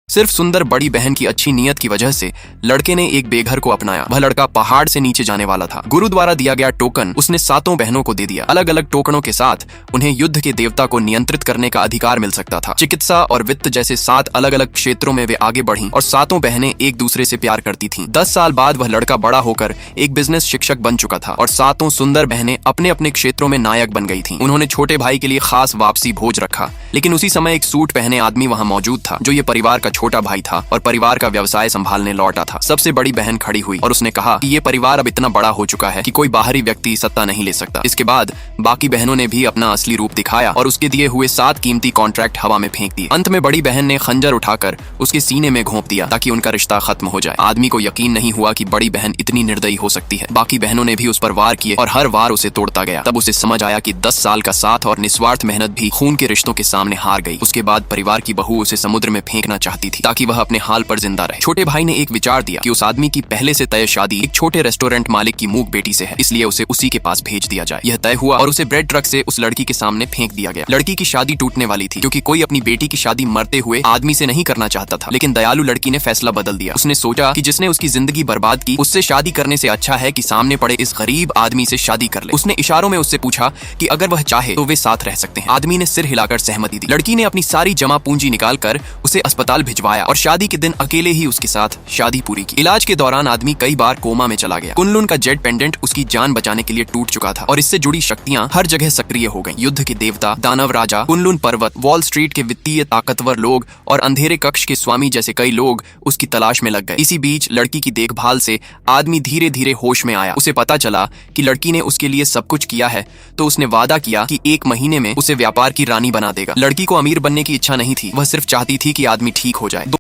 सिर्फ सुंदर बड़ी बहन की अच्छी नीयत की वजह से लड़के ने एक बेघर को अपनाया। वह लड़का पहाड़ से नीचे जाने वाला था। गुरु द्वारा दिया गया टोकन उसने सातों बहनों को दे दिया। अलग अलग टोकनों के साथ उन्हें युद्ध के देवता को नियंत्रित करने का अधिकार मिल सकता था। चिकित्सा और वित्त जैसे 7 अलग अलग क्षेत्रों में वे आगे बढ़ीं और सातों बहनें एक दूसरे से प्यार करती थीं। 10 साल बाद वह लड़का बड़ा होकर एक बिजनेस शिक्षक बन चुका था और सातों सुंदर बहनें अपने अपने क्षेत्रों में नायक बन गई थीं। उन्होंने छोटे भाई के लिए खास वापसी भोज रखा, लेकिन उसी समय एक सूट पहने आदमी वहां मौजूद था जो ये परिवार का छोटा भाई था और परिवार का व्यवसाय संभालने लौटा था। सबसे बड़ी बहन खड़ी हुई और उसने कहा कि ये परिवार अब इतना बड़ा हो चुका है कि कोई बाहरी व्यक्ति सत्ता नहीं ले सकता। इसके बाद बाकी बहनों ने भी अपना असली रूप दिखाया और उसके दिए हुए 7 कीमती कॉन्ट्रैक्ट हवा में फेंक दिए। अंत में बड़ी बहन ने खंजर उठाकर उसके सीने में घोंप दिया ताकि उनका रिश्ता खत्म हो जाए। आदमी को यकीन नहीं हुआ कि बड़ी बहन इतनी निर्दयी हो सकती है। बाकी बहनों ने भी उस पर वार किए और हर वार उसे तोड़ता गया। तब उसे समझ आया कि 10 साल का साथ और निस्वार्थ मेहनत भी खून के रिश्तों के सामने हार गई। उसके बाद परिवार की बहू उसे समुद्र में फेंकना चाहती थी ताकि वह अपने हाल पर जिंदा रहे। छोटे भाई ने एक विचार दिया कि उस आदमी की पहले से तय शादी एक छोटे रेस्टोरेंट मालिक की मूक बेटी से है, इसलिए उसे उसी के पास भेज दिया जाए। यह तय हुआ और उसे ब्रेड ट्रक से उस लड़की के सामने फेंक दिया गया। लड़की की शादी टूटने वाली थी क्योंकि कोई अपनी बेटी की शादी मरते हुए आदमी से नहीं करना चाहता था, लेकिन दयालु लड़की ने फैसला बदल दिया। उसने सोचा कि जिसने उसकी जिंदगी बर्बाद की उससे शादी करने से अच्छा है कि सामने पड़े इस गरीब आदमी से शादी कर ले। उसने इशारों में उससे पूछा कि अगर वह चाहे तो वे साथ रह सकते हैं। आदमी ने सिर हिलाकर सहमति दी। लड़की ने अपनी सारी जमा पूंजी निकालकर उसे अस्पताल भिजवाया और शादी के दिन अकेले ही उसके साथ शादी पूरी की। इलाज के दौरान आदमी कई बार कोमा में चला गया। कुनलुन का जेट पेंडेंट उसकी जान बचाने के लिए टूट चुका था और इससे जुड़ी शक्तियां हर जगह सक्रिय हो गईं। युद्ध के देवता, दानव राजा, कुनलुन पर्वत, वॉल स्ट्रीट के वित्तीय ताकतवर लोग और अंधेरे कक्ष के स्वामी जैसे कई लोग उसकी तलाश में लग गए। इसी बीच लड़की की देखभाल से आदमी धीरे धीरे होश में आया। उसे पता चला कि लड़की ने उसके लिए सब कुछ किया है, तो उसने वादा किया कि 1 महीने में उसे व्यापार की रानी बना देगा। लड़की को अमीर बनने की इच्छा नहीं थी, वह सिर्फ चाहती थी कि आदमी ठीक हो जाए।